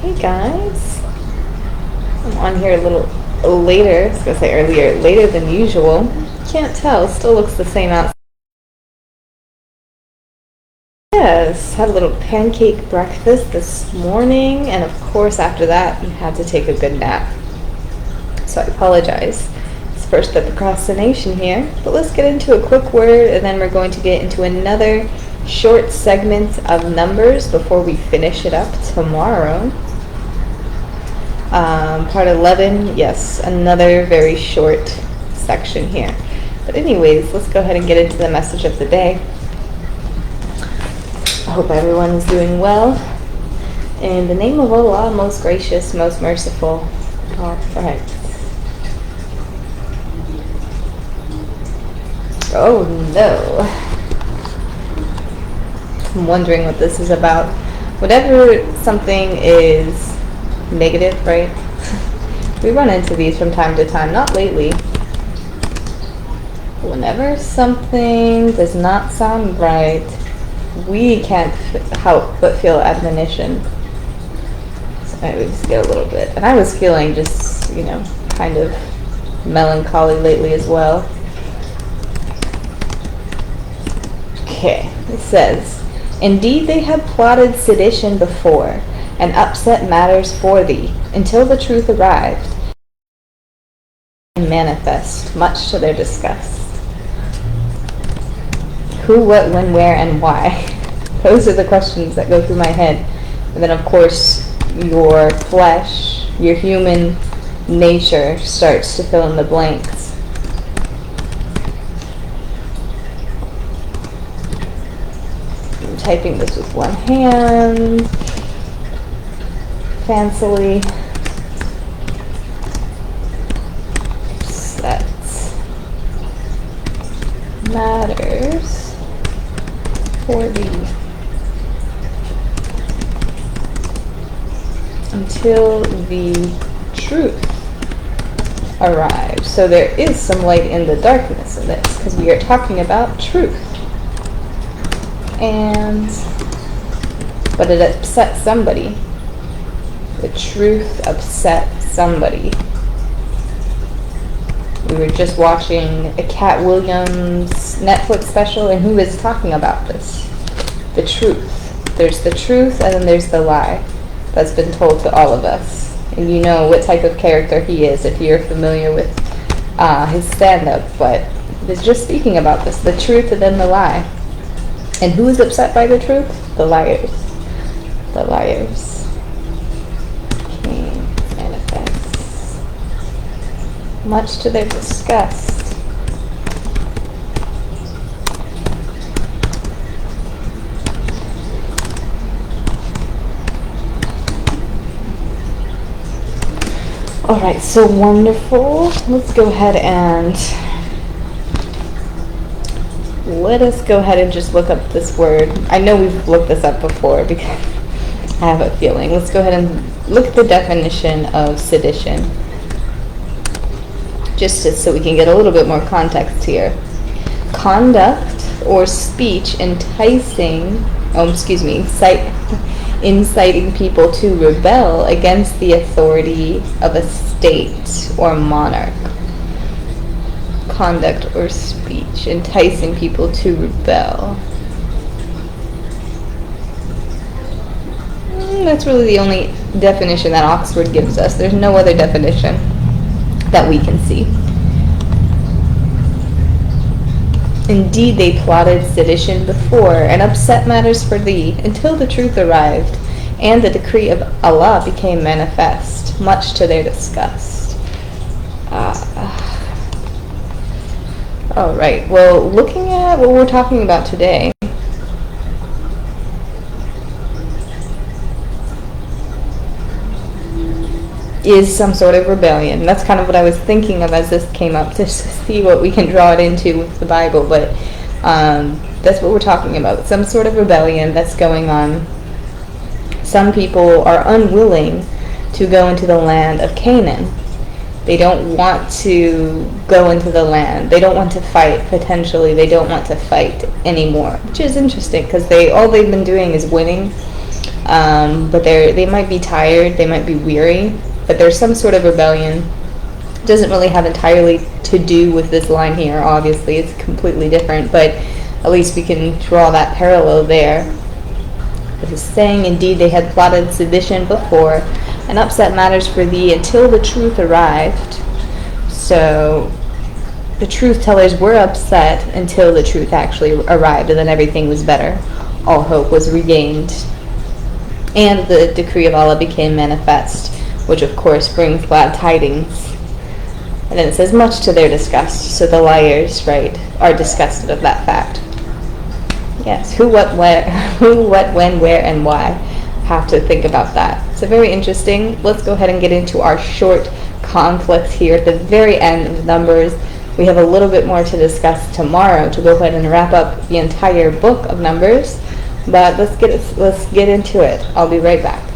Hey guys, I'm on here a little later. I was gonna say earlier, later than usual. Can't tell. Still looks the same outside. Yes, had a little pancake breakfast this morning, and of course after that, you had to take a good nap. So I apologize. It's first the procrastination here, but let's get into a quick word, and then we're going to get into another short segment of numbers before we finish it up tomorrow. Part 11, yes, another very short section here. But anyways, let's go ahead and get into the message of the day. I hope everyone is doing well. In the name of Allah, most gracious, most merciful. All right. Oh no. I'm wondering what this is about. Whatever something is negative, right? We run into these from time to time, not lately. Whenever something does not sound right, we can't help but feel admonition. So I would just get a little bit. And I was feeling just, kind of melancholy lately as well. Okay, it says, "Indeed they had plotted sedition before, and upset matters for thee, until the truth arrived, and manifest, much to their disgust." Who, what, when, where, and why? Those are the questions that go through my head. And then, of course, your flesh, your human nature starts to fill in the blanks. I'm typing this with one hand, fancily. Set matters for thee until the truth arrives. So there is some light in the darkness in this, because we are talking about truth. But it upset somebody. The truth upset somebody. We were just watching a Cat Williams Netflix special, and who is talking about this? The truth. There's the truth, and then there's the lie that's been told to all of us. And you know what type of character he is if you're familiar with his stand-up. But it's just speaking about this, the truth and then the lie. And who is upset by the truth? The liars. The liars. Much to their disgust. Alright, so wonderful. Let's go ahead and just look up this word. I know we've looked this up before because I have a feeling. Let's go ahead and look at the definition of sedition, just so we can get a little bit more context here. Conduct or speech inciting people to rebel against the authority of a state or monarch. Conduct or speech enticing people to rebel. That's really the only definition that Oxford gives us. There's no other definition that we can see. Indeed, they plotted sedition before, and upset matters for thee, until the truth arrived, and the decree of Allah became manifest, much to their disgust. Alright, well, looking at what we're talking about today, is some sort of rebellion. That's kind of what I was thinking of as this came up, just to see what we can draw it into with the Bible. But that's what we're talking about. Some sort of rebellion that's going on. Some people are unwilling to go into the land of Canaan. They don't want to go into the land. They don't want to fight, potentially. They don't want to fight anymore, which is interesting because all they've been doing is winning. but they might be tired, they might be weary, but there's some sort of rebellion. It doesn't really have entirely to do with this line here, obviously, it's completely different, but at least we can draw that parallel there. It is saying, indeed, they had plotted sedition before, and upset matters for thee until the truth arrived. So the truth tellers were upset until the truth actually arrived, and then everything was better. All hope was regained, and the decree of Allah became manifest, which of course brings glad tidings. And then it says, much to their disgust. So the liars, right, are disgusted of that fact. Yes, who, what, when, where, and why. Have to think about that. So very interesting. Let's go ahead and get into our short conflict here at the very end of Numbers. We have a little bit more to discuss tomorrow to go ahead and wrap up the entire book of Numbers. But let's get into it. I'll be right back.